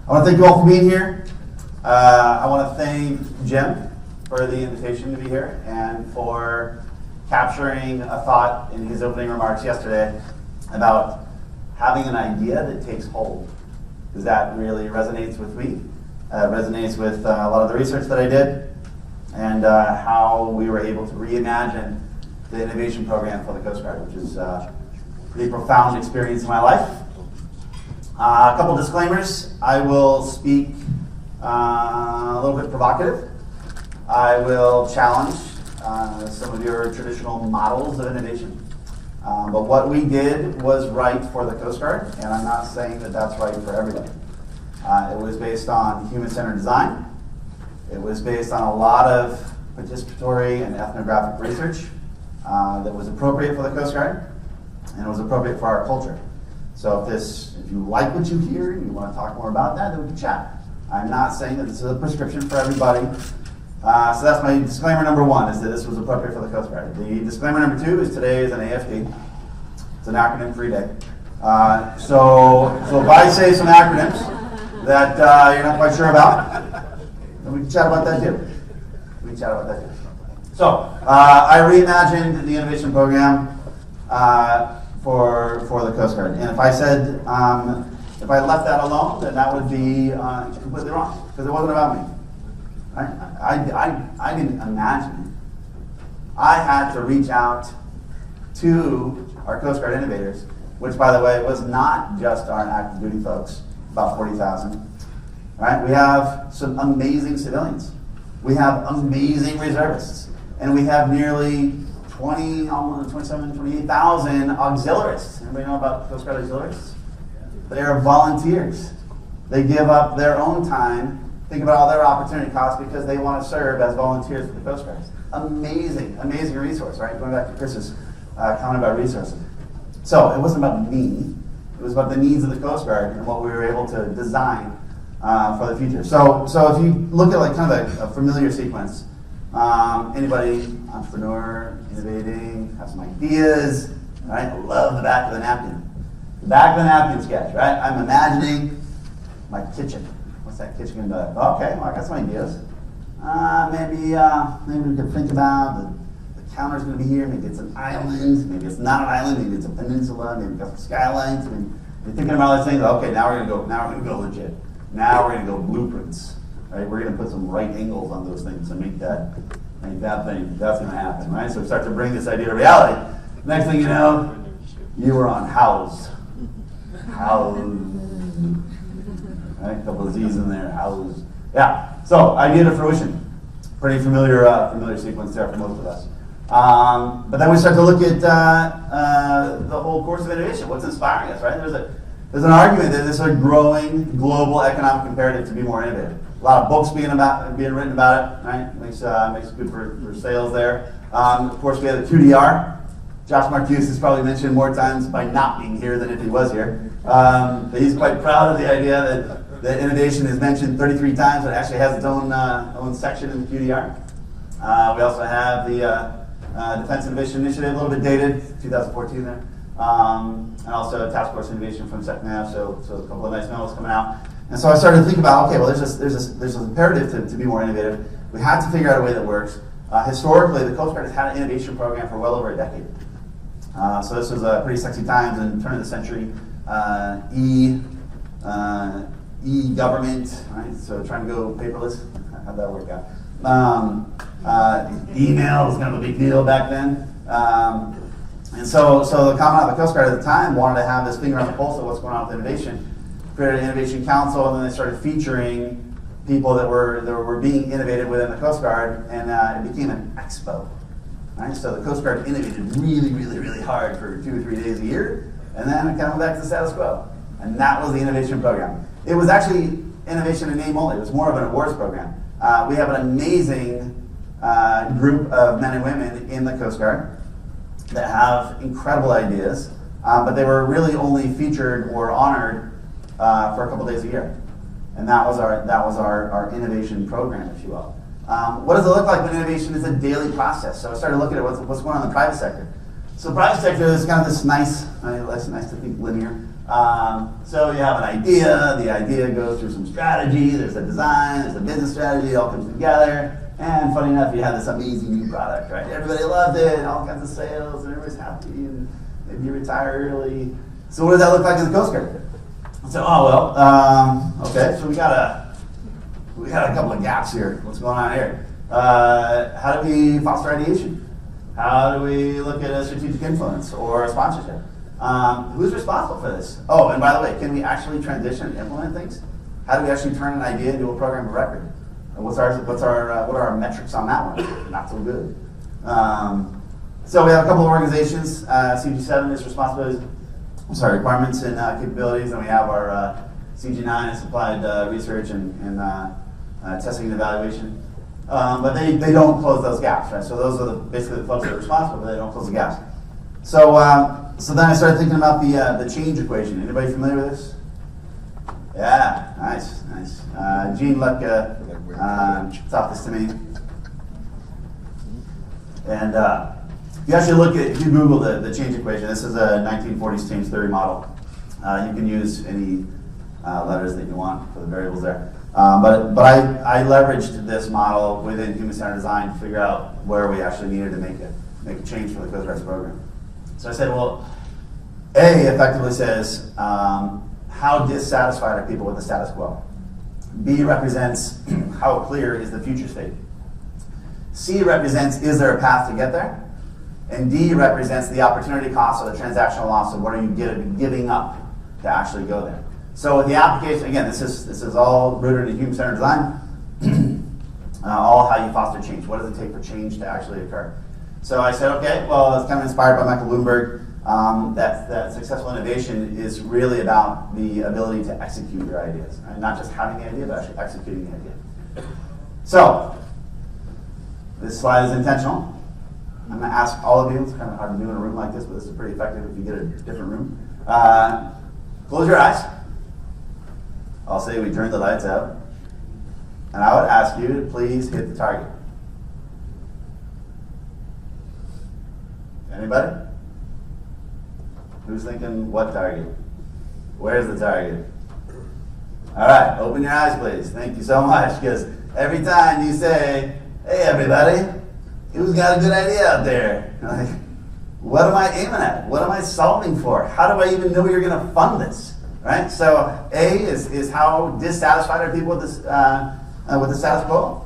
I want to thank you all for being here. I want to thank Jim for the invitation to be here and for capturing a thought in his opening remarks yesterday about having an idea that takes hold, because that really resonates with me. Resonates with a lot of the research that I did and how we were able to reimagine the innovation program for the Coast Guard, which is a pretty profound experience in my life. A couple disclaimers. I will speak a little bit provocative. I will challenge some of your traditional models of innovation. But what we did was right for the Coast Guard, and I'm not saying that that's right for everybody. It was based on human-centered design. It was based on a lot of participatory and ethnographic research that was appropriate for the Coast Guard, and it was appropriate for our culture. So if you like what you hear and you want to talk more about that, then we can chat. I'm not saying that this is a prescription for everybody. So that's my disclaimer number one, is that this was appropriate for the Coast Guard. The disclaimer number two is today is an AFD. It's an acronym-free day. So if I say some acronyms that you're not quite sure about, then we can chat about that too. So I reimagined the innovation program for the Coast Guard. And if I said, if I left that alone, then that would be completely wrong, because it wasn't about me. I didn't imagine it. I had to reach out to our Coast Guard innovators, which, by the way, was not just our active duty folks, about 40,000. Right? We have some amazing civilians. We have amazing reservists. And we have nearly 28,000 auxiliaries. Anybody know about Coast Guard auxiliaries? They are volunteers. They give up their own time, think about all their opportunity costs, because they want to serve as volunteers for the Coast Guard. Amazing resource, right? Going back to Chris's comment about resources. So it wasn't about me. It was about the needs of the Coast Guard and what we were able to design for the future. So if you look at like kind of a familiar sequence, anybody, entrepreneur, innovating, have some ideas, right? I love the back of the napkin. The back of the napkin sketch, right? I'm imagining my kitchen. What's that kitchen going to be? Okay, well, I got some ideas. Maybe we could think about the counter's going to be here. Maybe it's an island. Maybe it's not an island. Maybe it's a peninsula. Maybe we've got some skylines. I mean, you're thinking about all these things. Okay, now we're going to go legit. Now we're going to go blueprints. Right? We're going to put some right angles on those things and make that thing. That's going to happen, right? So we start to bring this idea to reality. Next thing you know, you were on House. Right? A couple of Z's in there. House. Yeah. So idea to fruition. Pretty familiar sequence there for most of us. But then we start to look at the whole course of innovation. What's inspiring us, right? There's an argument that there's a growing global economic imperative to be more innovative. A lot of books being written about it, right? Makes it good for sales there. Of course, we have the 2DR. Josh Marcuse has probably mentioned more times by not being here than if he was here. But he's quite proud of the idea that innovation is mentioned 33 times, but it actually has its own section in the 2DR. We also have the Defense Innovation Initiative, a little bit dated, 2014 there. And also Task Force Innovation from SecNav, so a couple of nice memos coming out. And so I started to think about, okay, well, there's this imperative to be more innovative. We had to figure out a way that works. Historically, the Coast Guard has had an innovation program for well over a decade. So this was pretty sexy times in the turn of the century. E-government, right? So trying to go paperless. How'd that work out? Email was kind of a big deal back then. And so the Commandant of the Coast Guard at the time wanted to have this finger on the pulse of what's going on with innovation. Created an innovation council, and then they started featuring people that were being innovative within the Coast Guard, and it became an expo. Right? So the Coast Guard innovated really, really, really hard for 2 or 3 days a year, and then it kind of went back to the status quo. And that was the innovation program. It was actually innovation in name only. It was more of an awards program. We have an amazing group of men and women in the Coast Guard that have incredible ideas, but they were really only featured or honored for a couple days a year. And that was our innovation program, if you will. What does it look like when innovation is a daily process? So I started looking at what's going on in the private sector. So the private sector is kind of this nice, it's nice to think linear. So you have an idea, the idea goes through some strategy, there's a design, there's a business strategy, it all comes together, and funny enough, you have this amazing new product, right? Everybody loved it, all kinds of sales, and everybody's happy, and maybe you retire early. So what does that look like in the Coast Guard? So, okay, so we got a couple of gaps here. What's going on here? How do we foster ideation? How do we look at a strategic influence or a sponsorship? Who's responsible for this? Oh, and by the way, can we actually transition and implement things? How do we actually turn an idea into a program of record? And what are our metrics on that one? Not so good. So we have a couple of organizations. CG7 is requirements and capabilities, and we have our CG9 is applied research and testing and evaluation. But they don't close those gaps, right? So those are basically the folks that are responsible, but they don't close the gaps. So then I started thinking about the change equation. Anybody familiar with this? Yeah, nice. Gene Lepke taught this to me. And if you Google the change equation, this is a 1940s change theory model. You can use any letters that you want for the variables there. But I leveraged this model within human-centered design to figure out where we actually needed to make a change for the Coast Guard's program. So I said, well, A effectively says, how dissatisfied are people with the status quo? B represents how clear is the future state. C represents, is there a path to get there? And D represents the opportunity cost or the transactional loss of what are you giving up to actually go there. So with the application, again, this is all rooted in human-centered design, all how you foster change. What does it take for change to actually occur? So I said, okay, well, it's kind of inspired by Michael Bloomberg. That successful innovation is really about the ability to execute your ideas, right? Not just having the idea, but actually executing the idea. So this slide is intentional. I'm going to ask all of you, it's kind of hard to do in a room like this, but this is pretty effective if you get a different room. Close your eyes. I'll say we turn the lights out. And I would ask you to please hit the target. Anybody? Who's thinking what target? Where's the target? All right, open your eyes, please. Thank you so much, because every time you say, hey, everybody, who's got a good idea out there? Like, what am I aiming at? What am I solving for? How do I even know you're going to fund this? Right? So A is how dissatisfied are people with the status quo.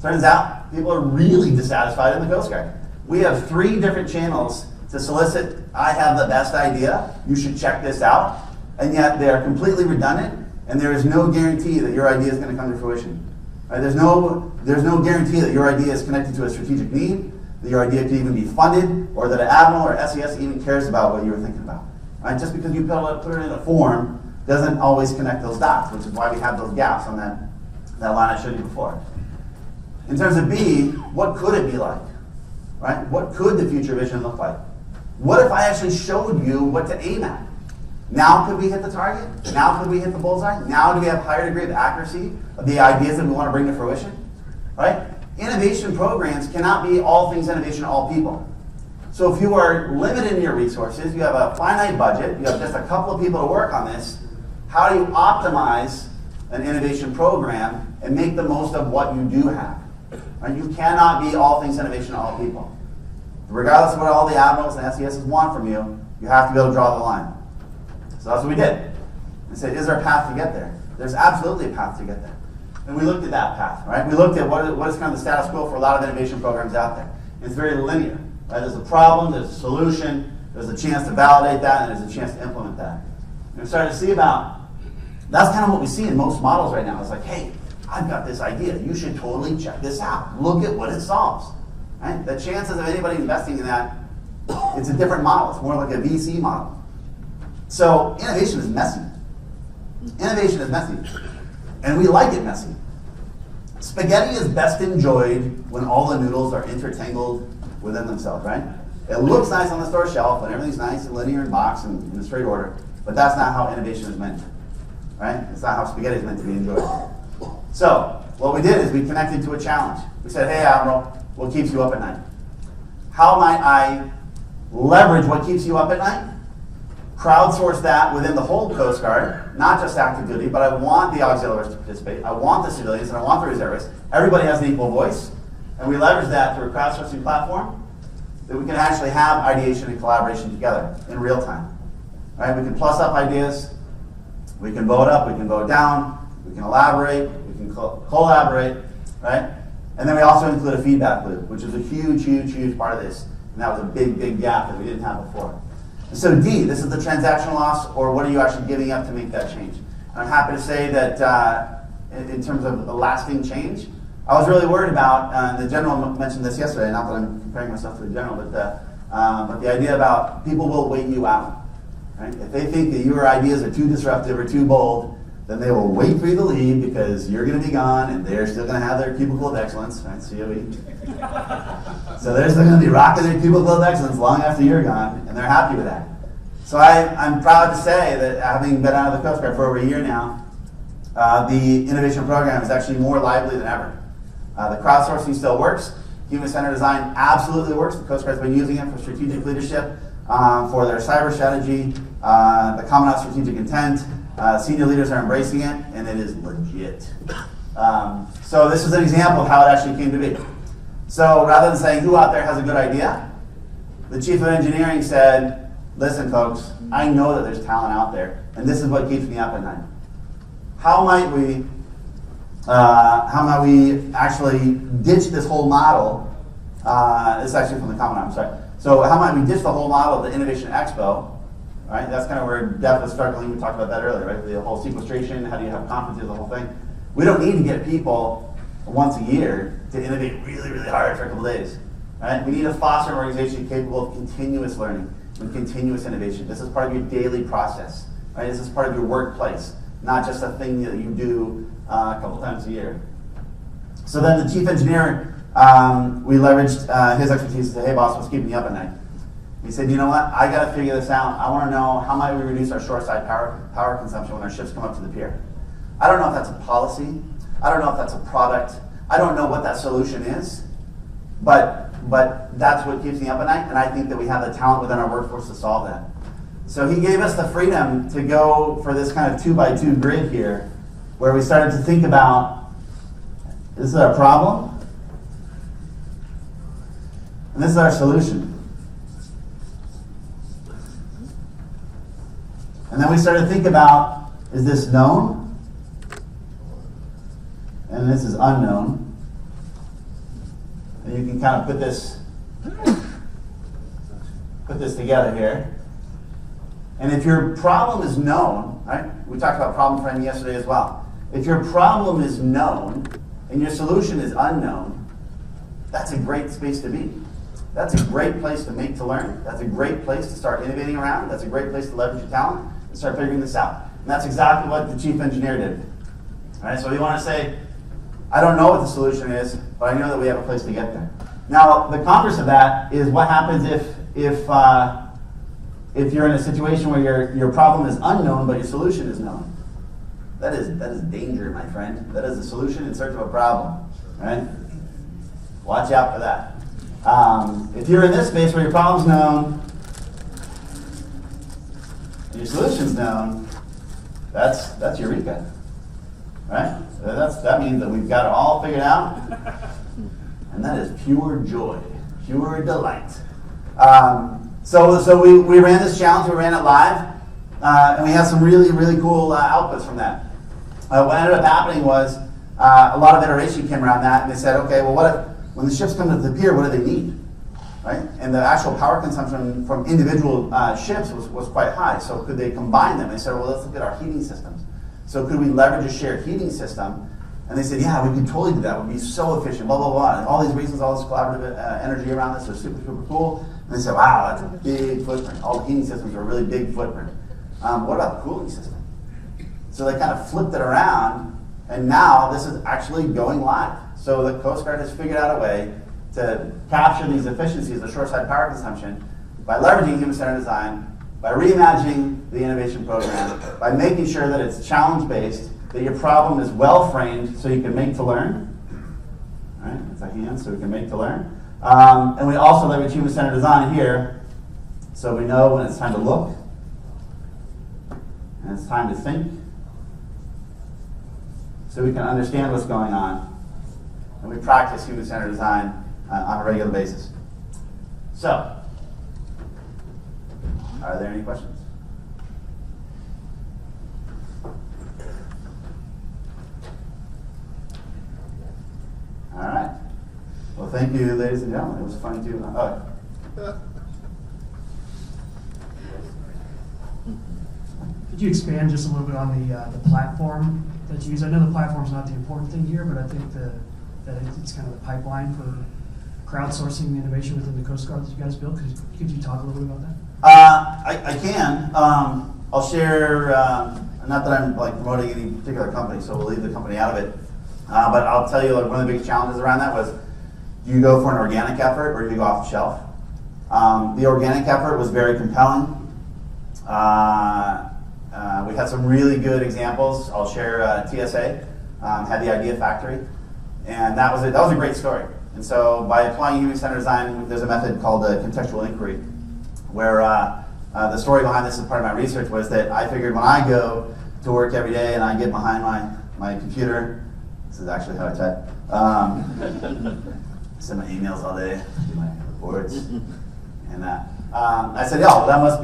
Turns out people are really dissatisfied in the Coast Guard. We have 3 different channels to solicit, I have the best idea, you should check this out, and yet they are completely redundant, and there is no guarantee that your idea is going to come to fruition. Right? There's no guarantee that your idea is connected to a strategic need, that your idea could even be funded, or that an admiral or SES even cares about what you were thinking about. Right? Just because you put it in a form doesn't always connect those dots, which is why we have those gaps on that line I showed you before. In terms of B, what could it be like? Right? What could the future vision look like? What if I actually showed you what to aim at? Now could we hit the target? Now could we hit the bullseye? Now do we have higher degree of accuracy of the ideas that we want to bring to fruition? Right? Innovation programs cannot be all things innovation to all people. So if you are limited in your resources, you have a finite budget, you have just a couple of people to work on this, how do you optimize an innovation program and make the most of what you do have? Right? You cannot be all things innovation to all people. Regardless of what all the admirals and SESs want from you, you have to be able to draw the line. So that's what we did. We said, is there a path to get there? There's absolutely a path to get there. And we looked at that path, right? We looked at what is kind of the status quo for a lot of innovation programs out there. It's very linear, right? There's a problem, there's a solution, there's a chance to validate that, and there's a chance to implement that. And we started to see that's kind of what we see in most models right now. It's like, hey, I've got this idea. You should totally check this out. Look at what it solves. Right? The chances of anybody investing in that, it's a different model. It's more like a VC model. So innovation is messy. Innovation is messy. And we like it messy. Spaghetti is best enjoyed when all the noodles are intertangled within themselves, right? It looks nice on the store shelf and everything's nice and linear and boxed and in a straight order, but that's not how innovation is meant, right? It's not how spaghetti is meant to be enjoyed. So what we did is we connected to a challenge. We said, hey, Admiral, what keeps you up at night? How might I leverage what keeps you up at night crowdsource that within the whole Coast Guard, not just active duty, but I want the auxiliaries to participate, I want the civilians, and I want the reservists. Everybody has an equal voice, and we leverage that through a crowdsourcing platform that we can actually have ideation and collaboration together in real time. Right? We can plus up ideas, we can vote up, we can vote down, we can elaborate, we can collaborate, right? And then we also include a feedback loop, which is a huge, huge, huge part of this. And that was a big, big gap that we didn't have before. And so D, this is the transactional loss, or what are you actually giving up to make that change? And I'm happy to say that in terms of a lasting change, I was really worried about, the general mentioned this yesterday, not that I'm comparing myself to the general, but the idea about people will wait you out. Right? If they think that your ideas are too disruptive or too bold, then they will wait for you to leave because you're going to be gone and they're still going to have their cubicle of excellence, right? COE. So they're still going to be rocking their cubicle of excellence long after you're gone, and they're happy with that. So I'm proud to say that having been out of the Coast Guard for over a year now, the innovation program is actually more lively than ever. The crowdsourcing still works. Human-centered design absolutely works. The Coast Guard's been using it for strategic leadership, for their cyber strategy, the Commandant's strategic intent. Senior leaders are embracing it, and it is legit. So this is an example of how it actually came to be. So rather than saying who out there has a good idea, the chief of engineering said, listen folks, I know that there's talent out there, and this is what keeps me up at night. How might we actually ditch this whole model? It's actually from the Commandant, I'm sorry. So how might we ditch the whole model of the Innovation Expo? Right? That's kind of where Deb was struggling. We talked about that earlier, right? The whole sequestration, how do you have conferences, the whole thing. We don't need to get people once a year to innovate really, really hard for a couple days. Right? We need to foster an organization capable of continuous learning and continuous innovation. This is part of your daily process. Right? This is part of your workplace, not just a thing that you do a couple times a year. So then the chief engineer, we leveraged his expertise to say, hey boss, what's keeping you up at night? He said, you know what, I got to figure this out. I want to know how might we reduce our shoreside power consumption when our ships come up to the pier. I don't know if that's a policy. I don't know if that's a product. I don't know what that solution is. But that's what keeps me up at night, and I think that we have the talent within our workforce to solve that. So he gave us the freedom to go for this kind of 2x2 grid here, where we started to think about, this is our problem, and this is our solution. And then we started to think about, is this known? And this is unknown. And you can kind of put this together here. And if your problem is known, right? We talked about problem framing yesterday as well. If your problem is known and your solution is unknown, that's a great space to be. That's a great place to make to learn. That's a great place to start innovating around. That's a great place to leverage your talent and start figuring this out. And that's exactly what the chief engineer did. All right, so we want to say, I don't know what the solution is, but I know that we have a place to get there. Now, the converse of that is what happens if you're in a situation where your problem is unknown, but your solution is known. That is danger, my friend. That is a solution in search of a problem. Right? Watch out for that. If you're in this space where your problem's known, and your solution's known, that's eureka. Right? That means that we've got it all figured out, and that is pure joy, pure delight. So we ran this challenge, we ran it live, and we had some really, really cool outputs from that. What ended up happening was a lot of iteration came around that, and they said, okay, well, what if, when the ships come to the pier, what do they need? Right? And the actual power consumption from individual ships was quite high, so could they combine them? They said, well, let's look at our heating systems. So could we leverage a shared heating system? And they said, yeah, we could totally do that. It would be so efficient, blah, blah, blah. And all these reasons, all this collaborative energy around this are super, super cool. And they said, wow, that's a big footprint. All the heating systems are a really big footprint. What about the cooling system? So they kind of flipped it around, and now this is actually going live. So the Coast Guard has figured out a way to capture these efficiencies of shoreside power consumption by leveraging human-centered design, by reimagining the innovation program, by making sure that it's challenge-based, that your problem is well-framed so you can make to learn. All right, that's a hand, so we can make to learn. And we also leverage human-centered design here, so we know when it's time to look, and it's time to think so we can understand what's going on, and we practice human-centered design on a regular basis. So, are there any questions? All right. Well, thank you, ladies and gentlemen. It was fun to. Could you expand just a little bit on the platform that you use? I know the platform's not the important thing here, but I think that it's kind of the pipeline for crowdsourcing the innovation within the Coast Guard that you guys built. Could you talk a little bit about that? I can. I'll share. Not that I'm like promoting any particular company, so we'll leave the company out of it. But I'll tell you, like, one of the biggest challenges around that was, do you go for an organic effort or do you go off the shelf? The organic effort was very compelling. We had some really good examples. I'll share. TSA had the Idea Factory, and that was a great story. And so by applying human-centered design, there's a method called contextual inquiry, where the story behind this, as part of my research, was that I figured when I go to work every day and I get behind my computer, this is actually how I type, send my emails all day, do my reports, and that. I said, yeah, well, that must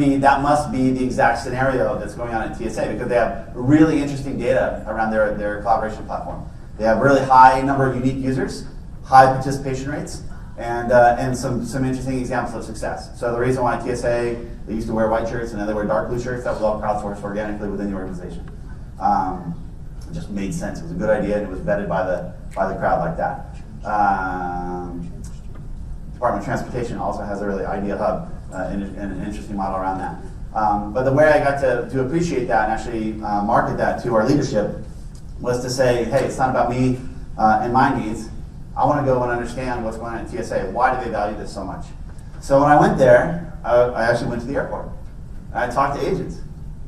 be the exact scenario that's going on at TSA, because they have really interesting data around their collaboration platform. They have really high number of unique users, high participation rates, and some interesting examples of success. So the reason why TSA, they used to wear white shirts and now they wear dark blue shirts, that was all crowdsourced organically within the organization. It just made sense. It was a good idea, and it was vetted by the crowd like that. Department of Transportation also has a really idea hub and an interesting model around that. But the way I got to appreciate that and actually market that to our leadership was to say, hey, it's not about me and my needs. I want to go and understand what's going on at TSA. Why do they value this so much? So when I went there, I actually went to the airport. And I talked to agents.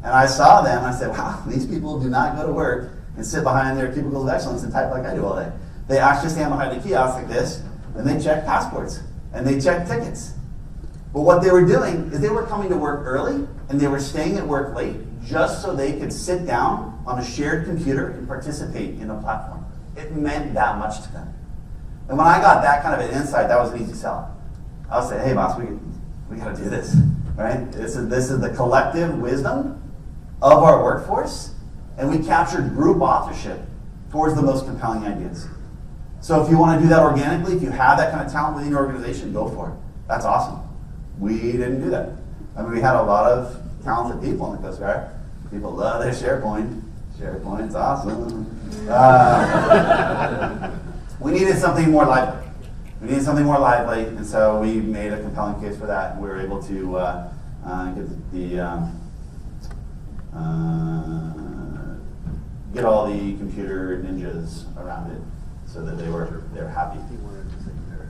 And I saw them, and I said, wow, these people do not go to work and sit behind their cubicles of excellence and type like I do all day. They actually stand behind the kiosk like this, and they check passports, and they check tickets. But what they were doing is they were coming to work early, and they were staying at work late, just so they could sit down on a shared computer and participate in a platform. It meant that much to them. And when I got that kind of an insight, that was an easy sell. I would say, hey boss, we got to do this, right? This is the collective wisdom of our workforce, and we captured group authorship towards the most compelling ideas. So if you want to do that organically, if you have that kind of talent within your organization, go for it. That's awesome. We didn't do that. I mean, we had a lot of talented people in the Coast Guard. People love their SharePoint. SharePoint's awesome. We needed something more lively. And so we made a compelling case for that, and we were able to get all the computer ninjas around it so that they were happy.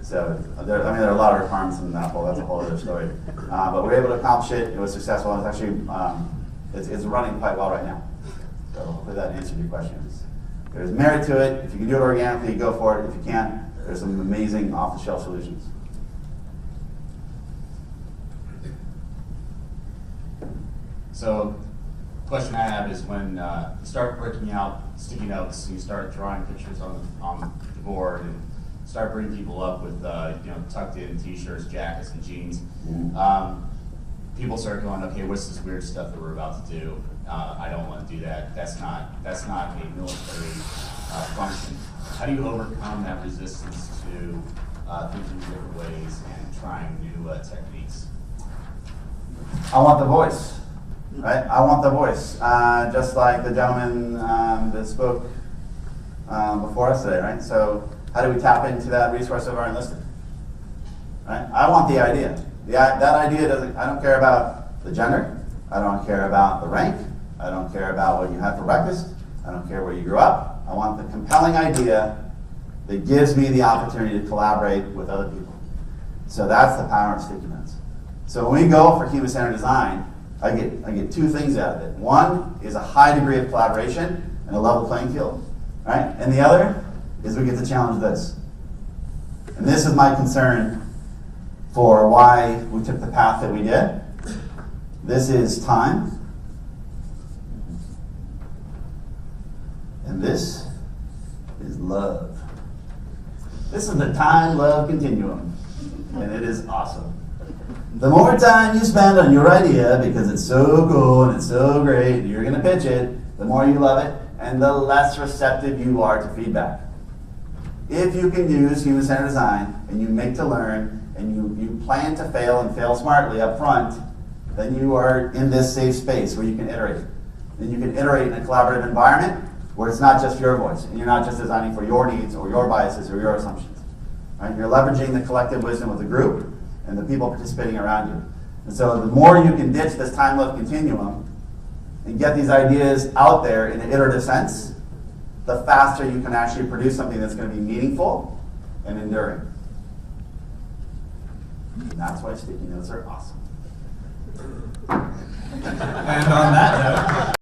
So there are a lot of requirements in that. That's a whole other story. But we were able to accomplish it. It was successful, and it's actually it's running quite well right now. So hopefully that answered your questions. There's merit to it. If you can do it organically, go for it. If you can't, there's some amazing off-the-shelf solutions. So, the question I have is, when you start breaking out sticky notes and you start drawing pictures on the board and start bringing people up with tucked in t-shirts, jackets, and jeans, people start going, okay, what's this weird stuff that we're about to do? I don't want to do that. That's not a military function. How do you overcome that resistance to thinking different ways and trying new techniques? I want the voice, right? I want the voice, just like the gentleman that spoke before us today, right? So how do we tap into that resource of our enlisted? Right? I want the idea. That idea doesn't. I don't care about the gender. I don't care about the rank. I don't care about what you had for breakfast. I don't care where you grew up. I want the compelling idea that gives me the opportunity to collaborate with other people. So that's the power of sticky notes. So when we go for human-centered design, I get two things out of it. One is a high degree of collaboration and a level playing field, right? And the other is we get to challenge this. And this is my concern for why we took the path that we did. This is time. And this is love. This is the time-love continuum, and it is awesome. The more time you spend on your idea, because it's so cool and it's so great, and you're going to pitch it, the more you love it, and the less receptive you are to feedback. If you can use human-centered design, and you make to learn, and you plan to fail and fail smartly up front, then you are in this safe space where you can iterate. Then you can iterate in a collaborative environment where it's not just your voice, and you're not just designing for your needs or your biases or your assumptions. Right? You're leveraging the collective wisdom of the group and the people participating around you. And so the more you can ditch this time-love continuum and get these ideas out there in an iterative sense, the faster you can actually produce something that's going to be meaningful and enduring. And that's why sticky notes are awesome. And on that note,